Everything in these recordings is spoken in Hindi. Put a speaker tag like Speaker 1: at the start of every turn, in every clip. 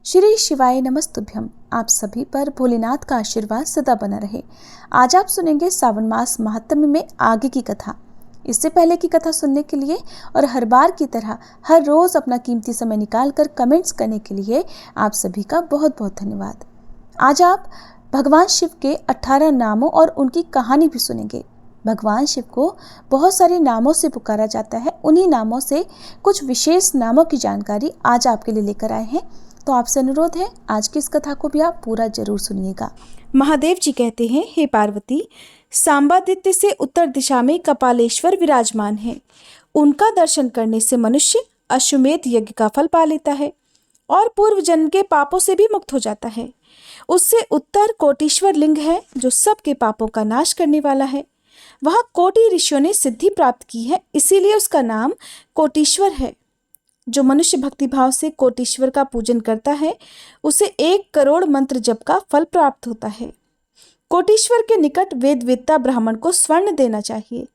Speaker 1: श्री शिवाय नमस्तुभ्यम। आप सभी पर भोलेनाथ का आशीर्वाद सदा बना रहे। आज आप सुनेंगे सावन मास महात्म्य में आगे की कथा। इससे पहले की कथा सुनने के लिए और हर बार की तरह हर रोज अपना कीमती समय निकालकर कमेंट्स करने के लिए आप सभी का बहुत बहुत धन्यवाद। आज आप भगवान शिव के 18 नामों और उनकी कहानी भी सुनेंगे। भगवान शिव को बहुत सारे नामों से पुकारा जाता है। उन्हीं नामों से कुछ विशेष नामों की जानकारी आज आपके लिए लेकर आए हैं। तो आपसे अनुरोध है, आज की इस कथा को भी आप पूरा जरूर सुनिएगा।
Speaker 2: महादेव जी कहते हैं, हे पार्वती, सांबादित्य से उत्तर दिशा में कपालेश्वर विराजमान है। उनका दर्शन करने से मनुष्य अश्वमेध यज्ञ का फल पा लेता है और पूर्व जन्म के पापों से भी मुक्त हो जाता है। उससे उत्तर कोटीश्वर लिंग है जो सबके पापों का नाश करने वाला है। वहाँ कोटि ऋषियों ने सिद्धि प्राप्त की है, इसीलिए उसका नाम कोटीश्वर है। जो मनुष्य भक्तिभाव से कोटीश्वर का पूजन करता है उसे 1 करोड़ मंत्र जप का फल प्राप्त होता है। कोटीश्वर के निकट वेदवेत्ता ब्राह्मण को स्वर्ण देना चाहिए।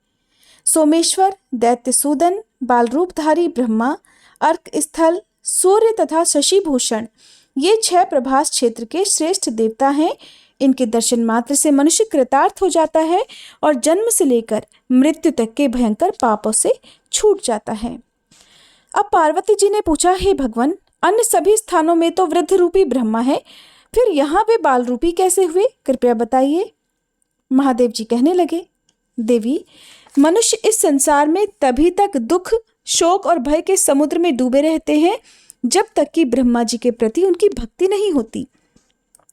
Speaker 2: सोमेश्वर, दैत्यसूदन, बालरूपधारी ब्रह्मा, अर्क स्थल, सूर्य तथा शशिभूषण ये 6 प्रभास क्षेत्र के श्रेष्ठ देवता हैं। इनके दर्शन मात्र से मनुष्य कृतार्थ हो जाता है और जन्म से लेकर मृत्यु तक के भयंकर पापों से छूट जाता है। अब पार्वती जी ने पूछा, हे भगवान, अन्य सभी स्थानों में तो वृद्ध रूपी ब्रह्मा है, फिर यहाँ वे बाल रूपी कैसे हुए? कृपया बताइए। महादेव जी कहने लगे, देवी, मनुष्य इस संसार में तभी तक दुख, शोक और भय के समुद्र में डूबे रहते हैं जब तक कि ब्रह्मा जी के प्रति उनकी भक्ति नहीं होती।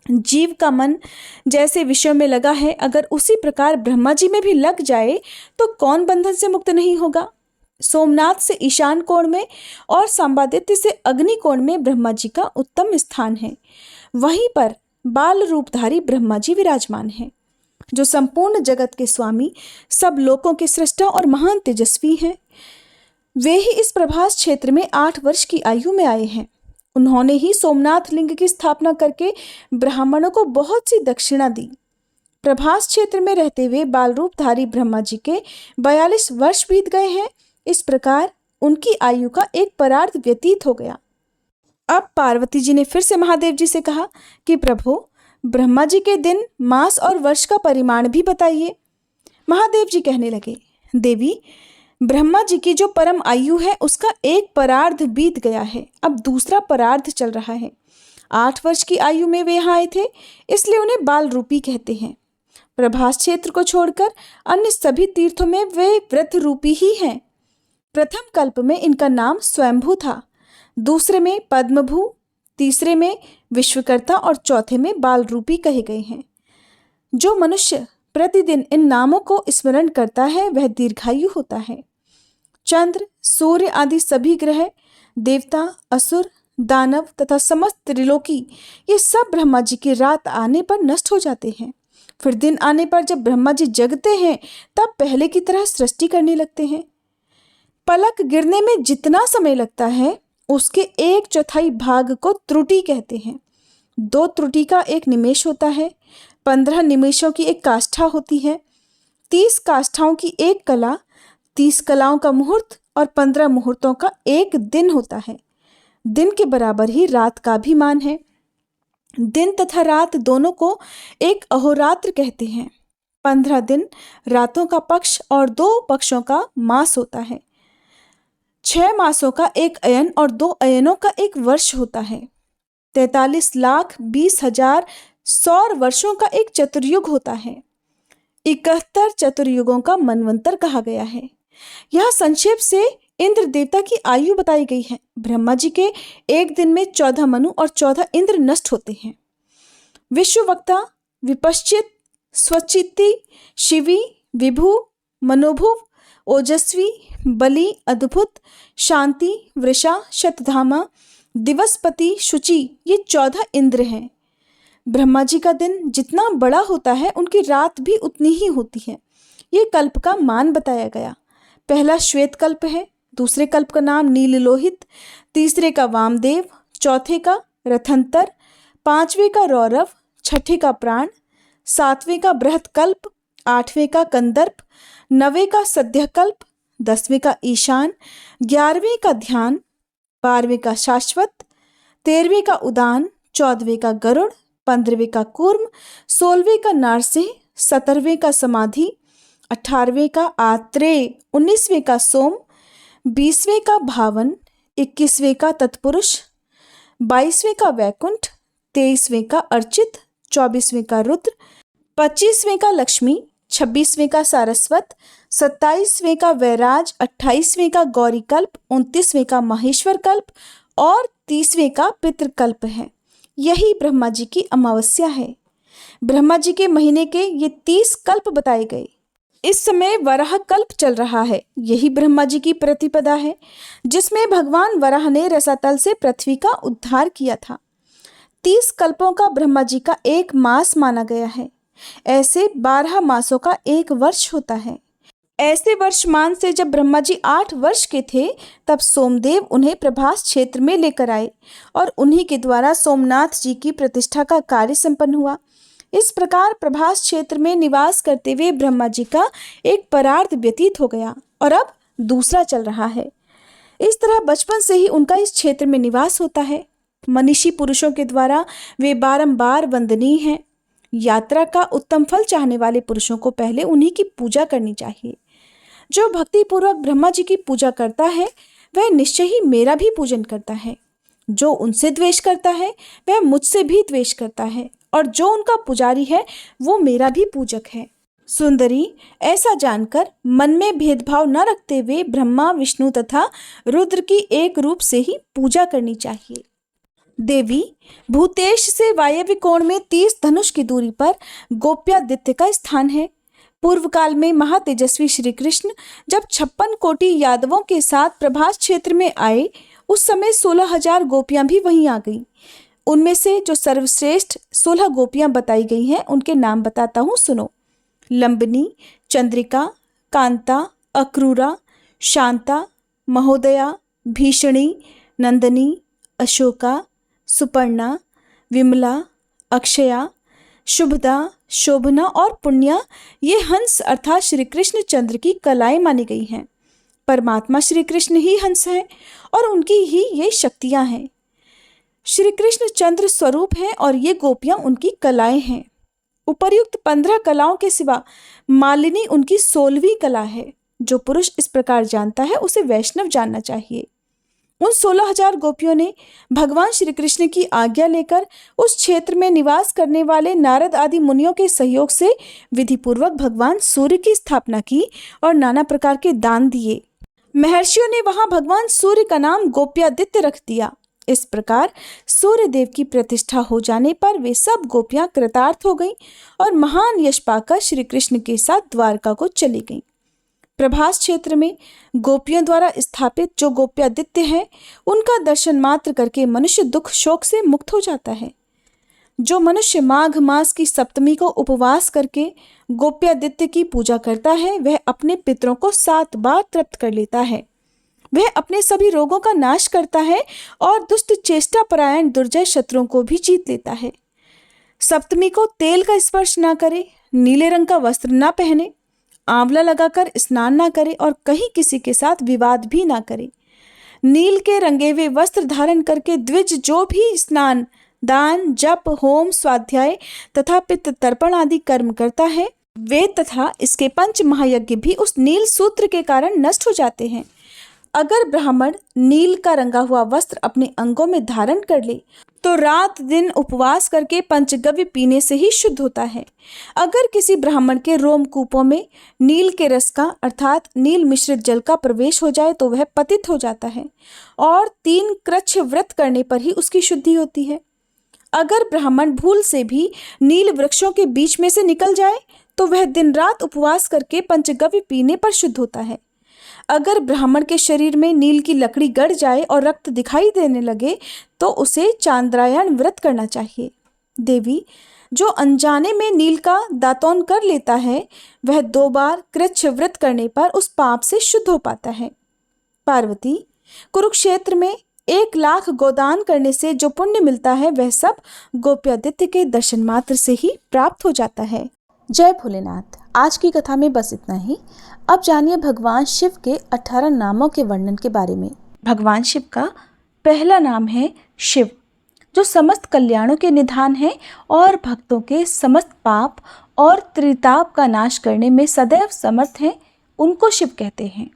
Speaker 2: जीव का मन जैसे विषयों में लगा है, अगर उसी प्रकार ब्रह्मा जी में भी लग जाए तो कौन बंधन से मुक्त नहीं होगा। सोमनाथ से ईशान कोण में और सांबादित्य से अग्नि कोण में ब्रह्मा जी का उत्तम स्थान है। वहीं पर बाल रूपधारी ब्रह्मा जी विराजमान हैं, जो संपूर्ण जगत के स्वामी, सब लोकों के सृष्टा और महान तेजस्वी हैं। वे ही इस प्रभास क्षेत्र में 8 वर्ष की आयु में आए हैं। उन्होंने ही सोमनाथ लिंग की स्थापना करके ब्राह्मणों को बहुत सी दक्षिणा दी। प्रभास क्षेत्र में रहते हुए बाल रूपधारी ब्रह्मा जी के 42 वर्ष बीत गए हैं। इस प्रकार उनकी आयु का एक परार्ध व्यतीत हो गया। अब पार्वती जी ने फिर से महादेव जी से कहा कि प्रभु, ब्रह्मा जी के दिन, मास और वर्ष का परिमाण भी बताइए। महादेव जी कहने लगे, देवी, ब्रह्मा जी की जो परम आयु है उसका एक परार्ध बीत गया है, अब दूसरा परार्ध चल रहा है। 8 वर्ष की आयु में वे यहाँ आए थे, इसलिए उन्हें बाल रूपी कहते हैं। प्रभास क्षेत्र को छोड़कर अन्य सभी तीर्थों में वे वृद्ध रूपी ही हैं। प्रथम कल्प में इनका नाम स्वयंभू था, दूसरे में पद्मभू, तीसरे में विश्वकर्ता और चौथे में बाल रूपी कहे गए हैं। जो मनुष्य प्रतिदिन इन नामों को स्मरण करता है वह दीर्घायु होता है। चंद्र, सूर्य आदि सभी ग्रह, देवता, असुर, दानव तथा समस्त त्रिलोकी ये सब ब्रह्मा जी की रात आने पर नष्ट हो जाते हैं। फिर दिन आने पर जब ब्रह्मा जी जगते हैं तब पहले की तरह सृष्टि करने लगते हैं। पलक गिरने में जितना समय लगता है उसके 1/4 भाग को त्रुटि कहते हैं। 2 त्रुटि का 1 निमेष होता है। 15 निमेषों की 1 काष्ठा होती है। 30 काष्ठाओं की 1 कला, 30 कलाओं का मुहूर्त और 15 मुहूर्तों का 1 दिन होता है। दिन के बराबर ही रात का भी मान है। दिन तथा रात दोनों को एक अहोरात्र कहते हैं। 15 दिन रातों का पक्ष और 2 पक्षों का मास होता है। 6 मासों का 1 अयन और 2 अयनों का 1 वर्ष होता है। 43,20,000 सौर वर्षों का 1 चतुर्युग होता है। 71 चतुर्युगों का मनवंतर कहा गया है। यह संक्षेप से इंद्र देवता की आयु बताई गई है। ब्रह्मा जी के एक दिन में 14 मनु और 14 इंद्र नष्ट होते हैं। विश्ववक्ता, विपश्चित, स्वचित्ती, शिवी, विभु, मनोभुव, ओजस्वी, बलि, अद्भुत, शांति, वृषा, शतधामा, दिवसपति, शुचि ये 14 इंद्र हैं। ब्रह्मा जी का दिन जितना बड़ा होता है उनकी रात भी उतनी ही होती है। ये कल्प का मान बताया गया। पहला श्वेत कल्प है, दूसरे कल्प का नाम नीललोहित, तीसरे का वामदेव, चौथे का रथंतर, 5वें का रौरव, 6ठे का प्राण, 7वें का बृहत कल्प, 8वें का कंदर्प, 9वें का सद्य कल्प, 10वें का ईशान, 11वें का ध्यान, 12वें का शाश्वत, 13वें का उदान, 14वें का गरुड़, 15वें का कूर्म, 16वें का नारसिंह, 17वें का समाधि, 18वें का आत्रेय, 19वें का सोम, 20वें का भावन, 21वें का तत्पुरुष, 22वें का वैकुंठ, 23वें का अर्चित, 24वें का रुद्र, 25वें का लक्ष्मी, 26वें का सारस्वत, 27वें का वैराज, 28वें का गौरी कल्प, 29वें का महेश्वर कल्प और 30वें का पितृकल्प है। यही ब्रह्मा जी की अमावस्या है। ब्रह्मा जी के महीने के ये 30 कल्प बताए गए। इस समय वराह कल्प चल रहा है। यही ब्रह्मा जी की प्रतिपदा है जिसमें भगवान वराह ने रसातल से पृथ्वी का उद्धार किया था। 30 कल्पों का ब्रह्मा जी का एक मास माना गया है। ऐसे 12 मासों का एक वर्ष होता है। ऐसे वर्षमान से जब ब्रह्मा जी 8 वर्ष के थे तब सोमदेव उन्हें प्रभास क्षेत्र में लेकर आए और उन्हीं के द्वारा सोमनाथ जी की प्रतिष्ठा का कार्य संपन्न हुआ। इस प्रकार प्रभास क्षेत्र में निवास करते हुए ब्रह्मा जी का एक परार्ध व्यतीत हो गया और अब दूसरा चल रहा है। इस तरह बचपन से ही उनका इस क्षेत्र में निवास होता है। मनीषी पुरुषों के द्वारा वे बारंबार वंदनीय हैं। यात्रा का उत्तम फल चाहने वाले पुरुषों को पहले उन्हीं की पूजा करनी चाहिए। जो भक्ति पूर्वक ब्रह्मा जी की पूजा करता है वह निश्चय ही मेरा भी पूजन करता है। जो उनसे द्वेष करता है वह मुझसे भी द्वेष करता है और जो उनका पुजारी है वो मेरा भी पूजक है। सुंदरी, ऐसा जानकर मन में भेदभाव न रखते हुए ब्रह्मा, विष्णु तथा रुद्र की एक रूप से ही पूजा करनी चाहिए। देवी, भूतेश से वायव्य कोण में 30 धनुष की दूरी पर गोप्यादित्य का स्थान है। पूर्व काल में महातेजस्वी श्री कृष्ण जब 56 कोटि यादवों के साथ प्रभास क्षेत्र में आए उस समय 16,000 गोपियां भी वहीं आ गईं। उनमें से जो सर्वश्रेष्ठ 16 गोपियां बताई गई हैं उनके नाम बताता हूँ, सुनो। लंबनी, चंद्रिका, कांता, अक्रूरा, शांता, महोदया, भीषणी, नंदनी, अशोका, सुपर्णा, विमला, अक्षया, शुभदा, शोभना और पुण्या ये हंस अर्थात श्री कृष्ण चंद्र की कलाएं मानी गई हैं। परमात्मा श्री कृष्ण ही हंस हैं और उनकी ही ये शक्तियां हैं। श्री कृष्ण चंद्र स्वरूप हैं और ये गोपियां उनकी कलाएं हैं। उपर्युक्त 15 कलाओं के सिवा मालिनी उनकी 16वीं कला है। जो पुरुष इस प्रकार जानता है उसे वैष्णव जानना चाहिए। उन 16,000 गोपियों ने भगवान श्री कृष्ण की आज्ञा लेकर उस क्षेत्र में निवास करने वाले नारद आदि मुनियों के सहयोग से विधिपूर्वक भगवान सूर्य की स्थापना की और नाना प्रकार के दान दिए। महर्षियों ने वहां भगवान सूर्य का नाम गोप्यादित्य रख दिया। इस प्रकार सूर्य देव की प्रतिष्ठा हो जाने पर वे सब गोपियां कृतार्थ हो गईं और महान यश पाकर श्री कृष्ण के साथ द्वारका को चली गईं। प्रभास क्षेत्र में गोपियों द्वारा स्थापित जो गोप्यादित्य है उनका दर्शन मात्र करके मनुष्य दुख शोक से मुक्त हो जाता है। जो मनुष्य माघ मास की सप्तमी को उपवास करके गोप्यादित्य की पूजा करता है वह अपने पितरों को 7 बार तृप्त कर लेता है। वह अपने सभी रोगों का नाश करता है और दुष्ट चेष्टा परायण दुर्जय शत्रुओं को भी जीत लेता है। सप्तमी को तेल का स्पर्श ना करे, नीले रंग का वस्त्र ना पहने, आंवला लगाकर स्नान ना करे और कहीं किसी के साथ विवाद भी ना करे। नील के रंगे हुए वस्त्र धारण करके द्विज जो भी स्नान, दान, जप, होम, स्वाध्याय तथा पितृ तर्पण आदि कर्म करता है वे तथा इसके 5 महायज्ञ भी उस नील सूत्र के कारण नष्ट हो जाते हैं। अगर ब्राह्मण नील का रंगा हुआ वस्त्र अपने अंगों में धारण कर ले तो रात दिन उपवास करके पंचगव्य पीने से ही शुद्ध होता है। अगर किसी ब्राह्मण के रोमकूपों में नील के रस का अर्थात नील मिश्रित जल का प्रवेश हो जाए तो वह पतित हो जाता है और 3 कृच्छ व्रत करने पर ही उसकी शुद्धि होती है। अगर ब्राह्मण भूल से भी नील वृक्षों के बीच में से निकल जाए तो वह दिन रात उपवास करके पंचगव्य पीने पर शुद्ध होता है। अगर ब्राह्मण के शरीर में नील की लकड़ी गड़ जाए और रक्त दिखाई देने लगे तो उसे चांद्रायण व्रत करना चाहिए। देवी, जो अनजाने में नील का दातौन कर लेता है वह 2 बार कृच्छ व्रत करने पर उस पाप से शुद्ध हो पाता है। पार्वती, कुरुक्षेत्र में 1 लाख गोदान करने से जो पुण्य मिलता है वह सब गोप्यादित्य के दर्शन मात्र से ही प्राप्त हो जाता है।
Speaker 1: जय भोलेनाथ। आज की कथा में बस इतना ही। अब जानिए भगवान शिव के 18 नामों के वर्णन के बारे में।
Speaker 2: भगवान शिव का पहला नाम है शिव।
Speaker 1: जो समस्त कल्याणों के निधान है और भक्तों के समस्त पाप और त्रिताप का नाश करने में सदैव समर्थ हैं, उनको शिव कहते हैं।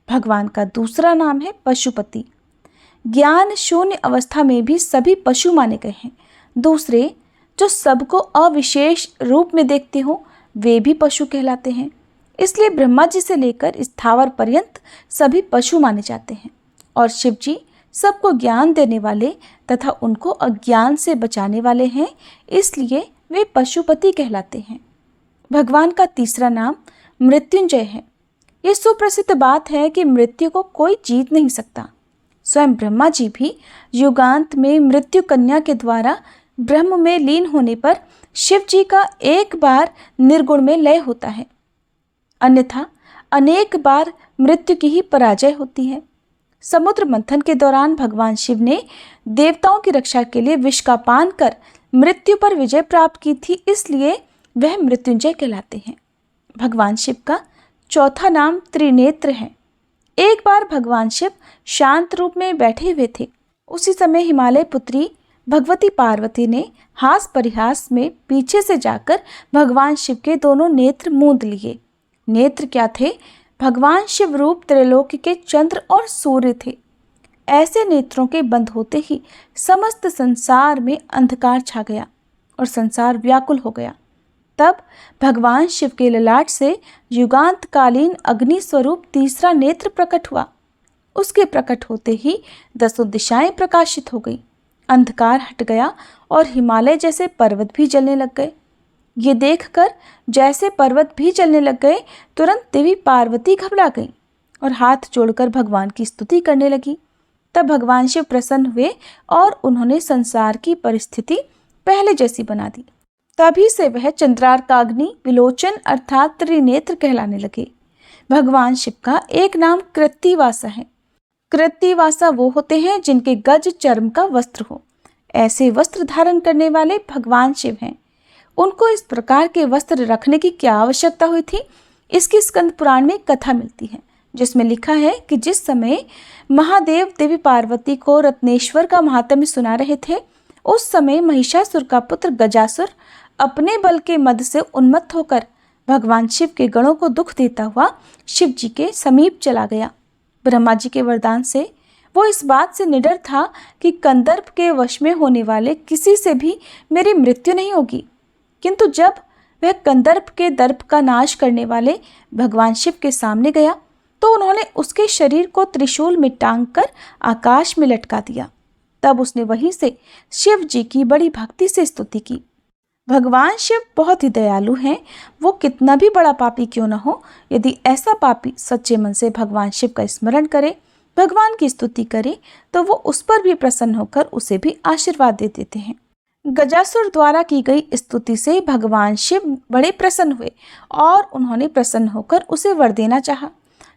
Speaker 1: भगवान का दूसरा नाम है पशुपति। ज्ञान शून्य अवस्था में भी सभी पशु माने गए हैं। दूसरे जो सबको अविशेष रूप में देखते हो वे भी पशु कहलाते हैं। इसलिए ब्रह्मा जी से लेकर स्थावर पर्यंत सभी पशु माने जाते हैं। और शिव जी सबको ज्ञान देने वाले तथा उनको अज्ञान से बचाने वाले हैं, इसलिए वे पशुपति कहलाते हैं। भगवान का तीसरा नाम मृत्युंजय है। ये सुप्रसिद्ध बात है कि मृत्यु को कोई जीत नहीं सकता। स्वयं ब्रह्मा जी भी युगांत में मृत्यु कन्या के द्वारा ब्रह्म में लीन होने पर शिव जी का एक बार निर्गुण में लय होता है, अन्यथा अनेक बार मृत्यु की ही पराजय होती है। समुद्र मंथन के दौरान भगवान शिव ने देवताओं की रक्षा के लिए विष का पान कर मृत्यु पर विजय प्राप्त की थी, इसलिए वह मृत्युंजय कहलाते हैं। भगवान शिव का चौथा नाम त्रिनेत्र है। एक बार भगवान शिव शांत रूप में बैठे हुए थे। उसी समय हिमालय पुत्री भगवती पार्वती ने हास परिहास में पीछे से जाकर भगवान शिव के दोनों नेत्र मूंद लिए। नेत्र क्या थे? भगवान शिव रूप त्रैलोक्य के चंद्र और सूर्य थे। ऐसे नेत्रों के बंद होते ही समस्त संसार में अंधकार छा गया और संसार व्याकुल हो गया। तब भगवान शिव के ललाट से युगांतकालीन अग्नि स्वरूप तीसरा नेत्र प्रकट हुआ। उसके प्रकट होते ही 10 दिशाएं प्रकाशित हो गई, अंधकार हट गया और हिमालय जैसे पर्वत भी जलने लग गए। ये देखकर जैसे पर्वत भी जलने लग गए, तुरंत देवी पार्वती घबरा गई और हाथ जोड़कर भगवान की स्तुति करने लगी। तब भगवान शिव प्रसन्न हुए और उन्होंने संसार की परिस्थिति पहले जैसी बना दी। तभी से वह चंद्रार्काग्नि विलोचन अर्थात त्रिनेत्र कहलाने लगे। भगवान शिव का एक नाम कृत्तिवासा है। कृत्तिवासा वो होते हैं जिनके गज चर्म का वस्त्र हो। ऐसे वस्त्र धारण करने वाले भगवान शिव हैं। उनको इस प्रकार के वस्त्र रखने की क्या आवश्यकता हुई थी, इसकी स्कंद पुराण में कथा मिलती है, जिसमें लिखा है कि जिस समय महादेव देवी पार्वती को रत्नेश्वर का महात्म्य सुना रहे थे, उस समय महिषासुर का पुत्र गजासुर अपने बल के मद से उन्मत्त होकर भगवान शिव के गणों को दुख देता हुआ शिव जी के समीप चला गया। ब्रह्मा जी के वरदान से वो इस बात से निडर था कि कंदर्प के वश में होने वाले किसी से भी मेरी मृत्यु नहीं होगी। किंतु जब वह कंदर्प के दर्प का नाश करने वाले भगवान शिव के सामने गया तो उन्होंने उसके शरीर को त्रिशूल में टांग कर आकाश में लटका दिया। तब उसने वहीं से शिव जी की बड़ी भक्ति से स्तुति की। भगवान शिव बहुत ही दयालु हैं। वो कितना भी बड़ा पापी क्यों न हो, यदि ऐसा पापी सच्चे मन से भगवान शिव का स्मरण करे, भगवान की स्तुति करे, तो वो उस पर भी प्रसन्न होकर उसे भी आशीर्वाद दे देते हैं। गजासुर द्वारा की गई स्तुति से भगवान शिव बड़े प्रसन्न हुए और उन्होंने प्रसन्न होकर उसे वर देना चाहा,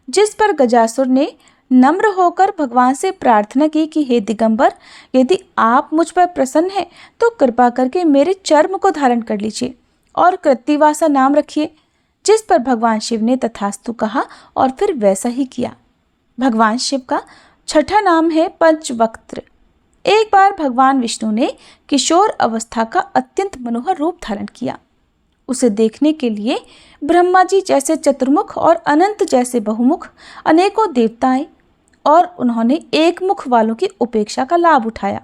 Speaker 1: जिस पर गजासुर ने नम्र होकर भगवान से प्रार्थना की कि हे दिगंबर, यदि आप मुझ पर प्रसन्न हैं तो कृपा करके मेरे चर्म को धारण कर लीजिए और कृत्तिवासा नाम रखिए। जिस पर भगवान शिव ने तथास्तु कहा और फिर वैसा ही किया। भगवान शिव का छठा नाम है पंचवक्त्र। एक बार भगवान विष्णु ने किशोर अवस्था का अत्यंत मनोहर रूप धारण किया। उसे देखने के लिए ब्रह्मा जी जैसे चतुर्मुख और अनंत जैसे बहुमुख अनेकों देवता आए और उन्होंने एक मुख वालों की उपेक्षा का लाभ उठाया।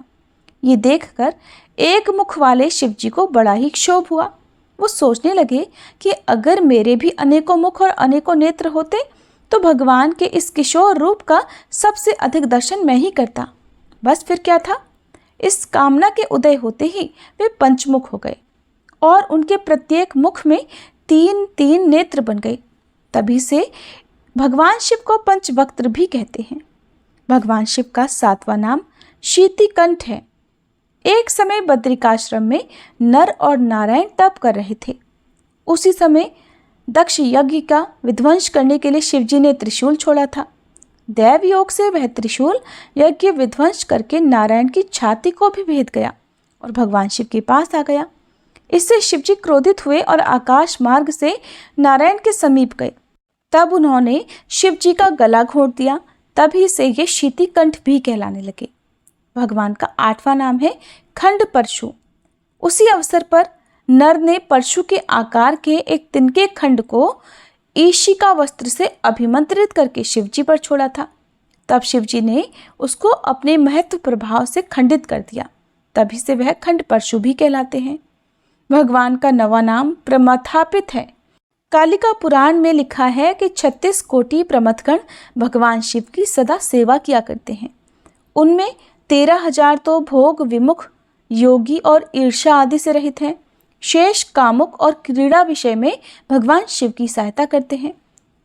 Speaker 1: ये देखकर एक मुख वाले शिव जी को बड़ा ही क्षोभ हुआ। वो सोचने लगे कि अगर मेरे भी अनेकों मुख और अनेकों नेत्र होते तो भगवान के इस किशोर रूप का सबसे अधिक दर्शन मैं ही करता। बस फिर क्या था। इस कामना के उदय होते ही वे पंचमुख हो गए और उनके प्रत्येक मुख में 3-3 नेत्र बन गए। तभी से भगवान शिव को पंचवक्त्र भी कहते हैं। भगवान शिव का 7वां नाम शीतिकंठ है। एक समय बद्रिकाश्रम में नर और नारायण तप कर रहे थे। उसी समय दक्ष यज्ञ का विध्वंस करने के लिए शिवजी ने त्रिशूल छोड़ा था। दैव योग से वह त्रिशूल यज्ञ विध्वंस करके नारायण की छाती को भी भेद गया और भगवान शिव के पास आ गया। इससे शिवजी क्रोधित हुए और आकाश मार्ग से नारायण के समीप गए। तब उन्होंने शिवजी का गला घोंट दिया। तभी से ये शीतिकंठ भी कहलाने लगे। भगवान का 8वां नाम है खंड परशु। उसी अवसर पर नर ने परशु के आकार के एक तिनके खंड को ईशिका वस्त्र से अभिमंत्रित करके शिवजी पर छोड़ा था। तब शिवजी ने उसको अपने महत्व प्रभाव से खंडित कर दिया, तभी से वह खंड परशु भी कहलाते हैं। भगवान का 9वां नाम प्रमथापित है। कालिका पुराण में लिखा है कि 36 कोटि प्रमथगण भगवान शिव की सदा सेवा किया करते हैं। उनमें 13,000 तो भोग विमुख योगी और ईर्ष्या आदि से रहित हैं। शेष कामुक और क्रीड़ा विषय में भगवान शिव की सहायता करते हैं।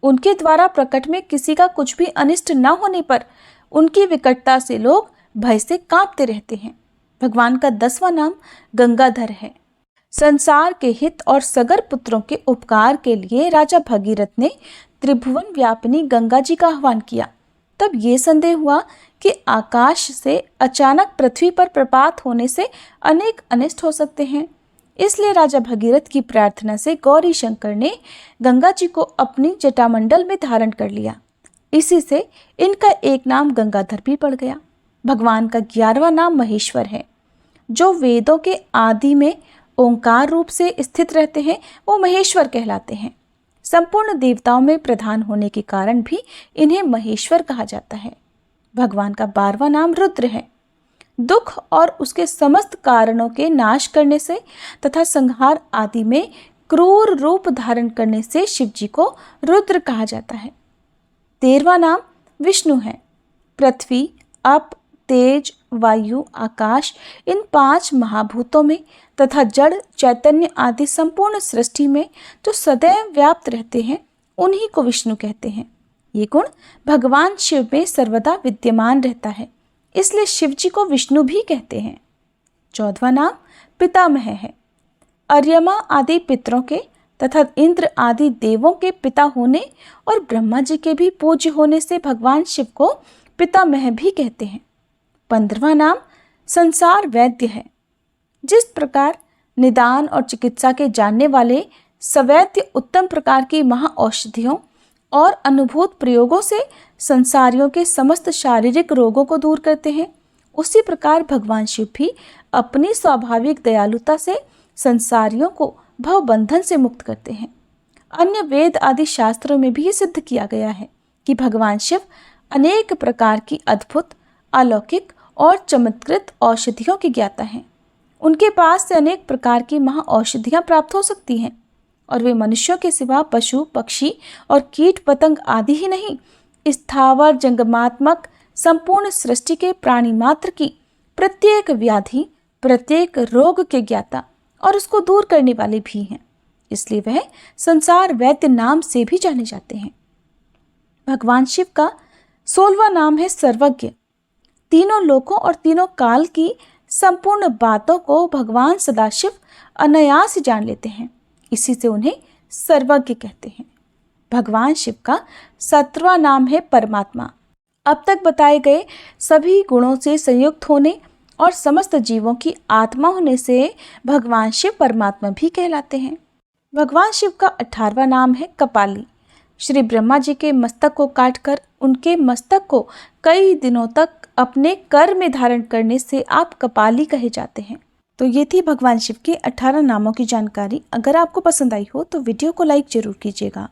Speaker 1: उनके द्वारा प्रकट में किसी का कुछ भी अनिष्ट न होने पर उनकी विकटता से लोग भय से कांपते रहते हैं। भगवान का 10वां नाम गंगाधर है। संसार के हित और सगर पुत्रों के उपकार के लिए राजा भगीरथ ने त्रिभुवन व्यापिनी गंगा जी का आह्वान किया। तब ये संदेह हुआ कि आकाश से अचानक पृथ्वी पर प्रपात होने से अनेक अनिष्ट हो सकते हैं। इसलिए राजा भगीरथ की प्रार्थना से गौरी शंकर ने गंगा जी को अपनी जटामंडल में धारण कर लिया। इसी से इनका एक नाम गंगाधर भी पड़ गया। भगवान का 11वां नाम महेश्वर है। जो वेदों के आदि में ओंकार रूप से स्थित रहते हैं वो महेश्वर कहलाते हैं। संपूर्ण देवताओं में प्रधान होने के कारण भी इन्हें महेश्वर कहा जाता है। भगवान का 12वां नाम रुद्र है। दुख और उसके समस्त कारणों के नाश करने से तथा संहार आदि में क्रूर रूप धारण करने से शिवजी को रुद्र कहा जाता है। 13वां नाम विष्णु है। पृथ्वी, अप, तेज, वायु, आकाश इन 5 महाभूतों में तथा जड़, चैतन्य आदि संपूर्ण सृष्टि में जो सदैव व्याप्त रहते हैं उन्हीं को विष्णु कहते हैं। ये गुण भगवान शिव में सर्वदा विद्यमान रहता है, इसलिए शिवजी को विष्णु भी कहते हैं। 14वां नाम पितामह है। अर्यमा आदि पितरों के तथा इंद्र आदि देवों के पिता होने और ब्रह्मा जी के भी पूज्य होने से भगवान शिव को पितामह भी कहते हैं। 15वां नाम संसार वैद्य है। जिस प्रकार निदान और चिकित्सा के जानने वाले सवैद्य उत्तम प्रकार की महाऔषधियों और अनुभूत प्रयोगों से संसारियों के समस्त शारीरिक रोगों को दूर करते हैं, उसी प्रकार भगवान शिव भी अपनी स्वाभाविक दयालुता से संसारियों को भव बंधन से मुक्त करते हैं। अन्य वेद आदि शास्त्रों में भी ये सिद्ध किया गया है कि भगवान शिव अनेक प्रकार की अद्भुत, अलौकिक और चमत्कृत औषधियों के ज्ञाता हैं। उनके पास से अनेक प्रकार की महाऔषधियाँ प्राप्त हो सकती हैं और वे मनुष्यों के सिवा पशु, पक्षी और कीट पतंग आदि ही नहीं, स्थावर जंगमात्मक संपूर्ण सृष्टि के प्राणी मात्र की प्रत्येक व्याधि, प्रत्येक रोग के ज्ञाता और उसको दूर करने वाले भी हैं। इसलिए वह संसार वैद्य नाम से भी जाने जाते हैं। भगवान शिव का 16वां नाम है सर्वज्ञ। तीनों लोकों और तीनों काल की संपूर्ण बातों को भगवान सदाशिव अनायास जान लेते हैं, इसी से उन्हें सर्वज्ञ कहते हैं। भगवान शिव का 17वां नाम है परमात्मा। अब तक बताए गए सभी गुणों से संयुक्त होने और समस्त जीवों की आत्मा होने से भगवान शिव परमात्मा भी कहलाते हैं। भगवान शिव का 18वां नाम है कपाली। श्री ब्रह्मा जी के मस्तक को काटकर उनके मस्तक को कई दिनों तक अपने कर में धारण करने से आप कपाली कहे जाते हैं। तो ये थी भगवान शिव के 18 नामों की जानकारी। अगर आपको पसंद आई हो तो वीडियो को लाइक जरूर कीजिएगा।